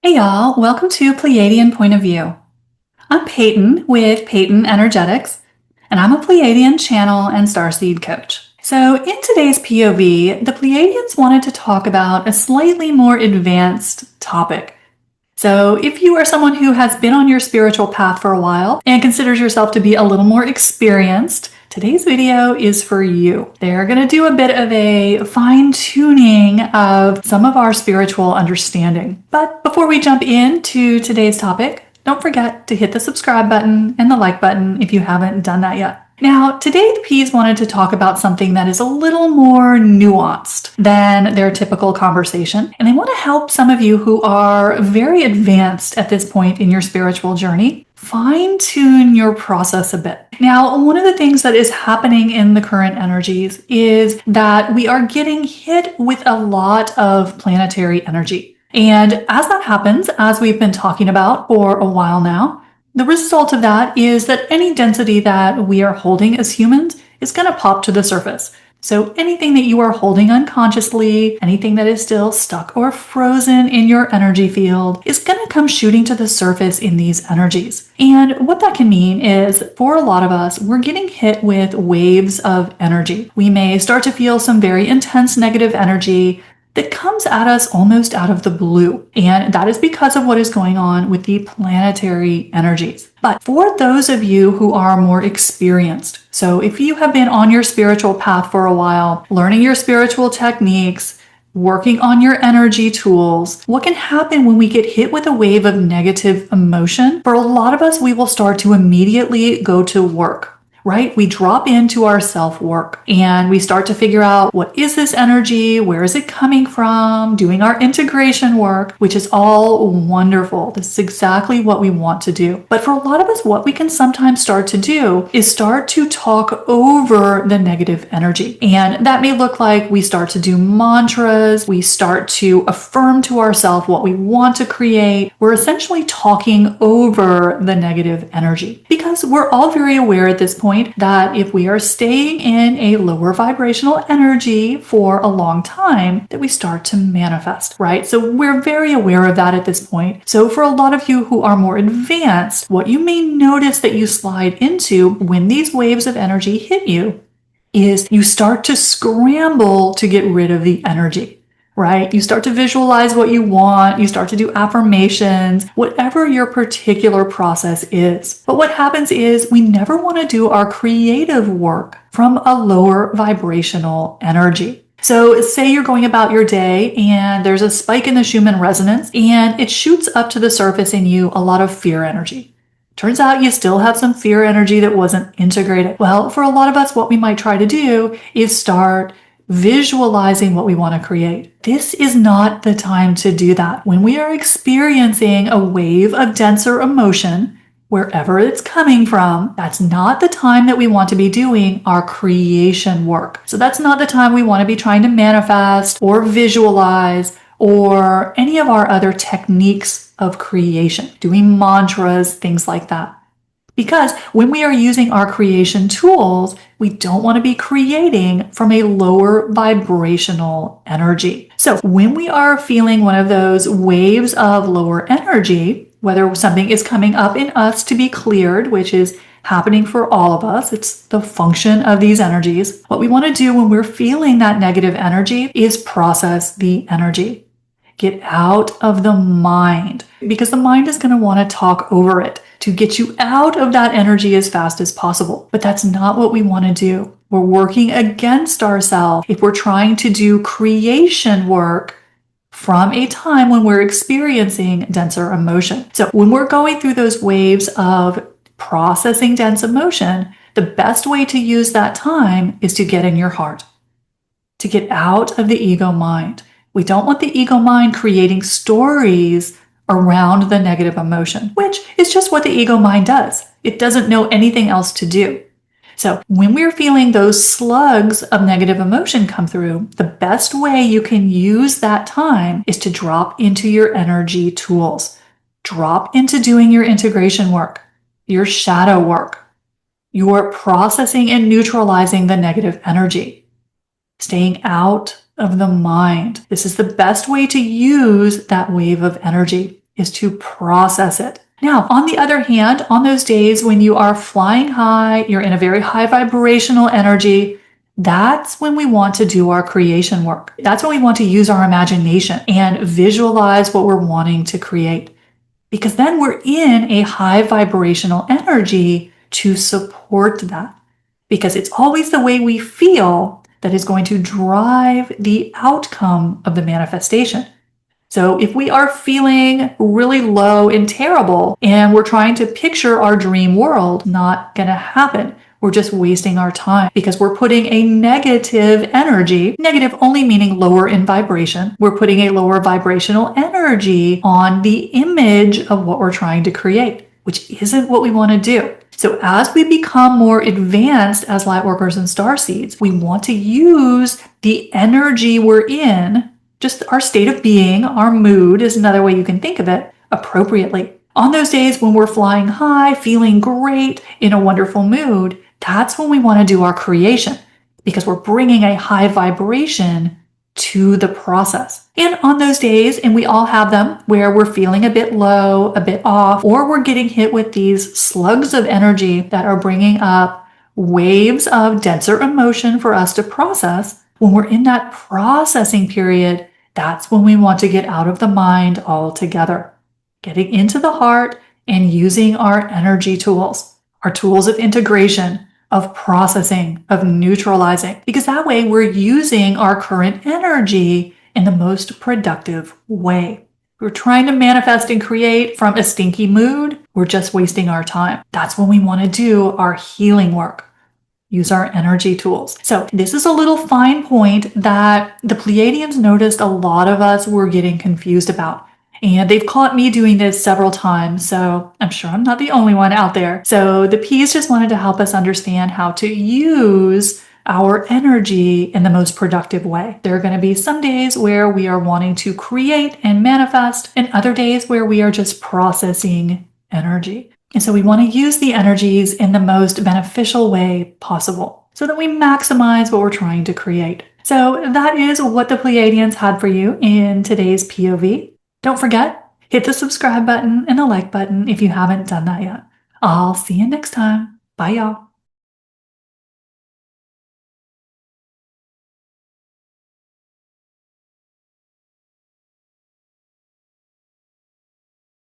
Hey y'all, welcome to Pleiadian Point of View. I'm Peyton with Peyton Energetics, and I'm a Pleiadian channel and starseed coach. So in today's POV, the Pleiadians wanted to talk about a slightly more advanced topic. So if you are someone who has been on your spiritual path for a while and considers yourself to be a little more experienced, today's video is for you. They're going to do a bit of a fine-tuning of some of our spiritual understanding. But before we jump into today's topic, don't forget to hit the subscribe button and the like button if you haven't done that yet. Now, today the P's wanted to talk about something that is a little more nuanced than their typical conversation, and they want to help some of you who are very advanced at this point in your spiritual journey fine-tune your process a bit. Now, one of the things that is happening in the current energies is that we are getting hit with a lot of planetary energy. And as that happens, as we've been talking about for a while now, the result of that is that any density that we are holding as humans is going to pop to the surface. So anything that you are holding unconsciously, anything that is still stuck or frozen in your energy field is going to come shooting to the surface in these energies. And what that can mean is, for a lot of us, we're getting hit with waves of energy. We may start to feel some very intense negative energy that comes at us almost out of the blue. And that is because of what is going on with the planetary energies. But for those of you who are more experienced, so if you have been on your spiritual path for a while, learning your spiritual techniques, working on your energy tools, what can happen when we get hit with a wave of negative emotion? For a lot of us, we will start to immediately go to work. Right? We drop into our self-work and we start to figure out, what is this energy? Where is it coming from? Doing our integration work, which is all wonderful. This is exactly what we want to do. But for a lot of us, what we can sometimes start to do is start to talk over the negative energy. And that may look like we start to do mantras. We start to affirm to ourselves what we want to create. We're essentially talking over the negative energy because we're all very aware at this point that if we are staying in a lower vibrational energy for a long time, that we start to manifest, right? So we're very aware of that at this point. So for a lot of you who are more advanced, what you may notice that you slide into when these waves of energy hit you is you start to scramble to get rid of the energy. Right? You start to visualize what you want. You start to do affirmations, whatever your particular process is. But what happens is we never want to do our creative work from a lower vibrational energy. So say you're going about your day and there's a spike in the Schumann resonance and it shoots up to the surface in you a lot of fear energy. Turns out you still have some fear energy that wasn't integrated. Well, for a lot of us, what we might try to do is start visualizing what we want to create. This is not the time to do that. When we are experiencing a wave of denser emotion, wherever it's coming from, that's not the time that we want to be doing our creation work. So that's not the time we want to be trying to manifest or visualize or any of our other techniques of creation, doing mantras, things like that. Because when we are using our creation tools, we don't want to be creating from a lower vibrational energy. So when we are feeling one of those waves of lower energy, whether something is coming up in us to be cleared, which is happening for all of us, it's the function of these energies. What we want to do when we're feeling that negative energy is process the energy. Get out of the mind, because the mind is going to want to talk over it to get you out of that energy as fast as possible. But that's not what we want to do. We're working against ourselves if we're trying to do creation work from a time when we're experiencing denser emotion. So when we're going through those waves of processing dense emotion, the best way to use that time is to get in your heart, to get out of the ego mind. We don't want the ego mind creating stories around the negative emotion, which is just what the ego mind does. It doesn't know anything else to do. So when we're feeling those slugs of negative emotion come through, the best way you can use that time is to drop into your energy tools. Drop into doing your integration work, your shadow work, your processing and neutralizing the negative energy, staying out of the mind. This is the best way to use that wave of energy. is to process it. Now, on the other hand, on those days when you are flying high, you're in a very high vibrational energy, that's when we want to do our creation work. That's when we want to use our imagination and visualize what we're wanting to create. Because then we're in a high vibrational energy to support that. Because it's always the way we feel that is going to drive the outcome of the manifestation. So if we are feeling really low and terrible and we're trying to picture our dream world, not going to happen. We're just wasting our time because we're putting a negative energy, negative only meaning lower in vibration. We're putting a lower vibrational energy on the image of what we're trying to create, which isn't what we want to do. So as we become more advanced as light workers and starseeds, we want to use the energy we're in, just our state of being, our mood is another way you can think of it, appropriately. On those days when we're flying high, feeling great, in a wonderful mood, that's when we want to do our creation because we're bringing a high vibration to the process. And on those days, and we all have them, where we're feeling a bit low, a bit off, or we're getting hit with these slugs of energy that are bringing up waves of denser emotion for us to process, when we're in that processing period, that's when we want to get out of the mind altogether, getting into the heart and using our energy tools, our tools of integration, of processing, of neutralizing, because that way we're using our current energy in the most productive way. We're trying to manifest and create from a stinky mood. We're just wasting our time. That's when we want to do our healing work. Use our energy tools. So this is a little fine point that the Pleiadians noticed a lot of us were getting confused about. And they've caught me doing this several times, so I'm sure I'm not the only one out there. So the P's just wanted to help us understand how to use our energy in the most productive way. There are going to be some days where we are wanting to create and manifest, and other days where we are just processing energy. And so we want to use the energies in the most beneficial way possible so that we maximize what we're trying to create. So that is what the Pleiadians had for you in today's POV. Don't forget, hit the subscribe button and the like button if you haven't done that yet. I'll see you next time. Bye, y'all.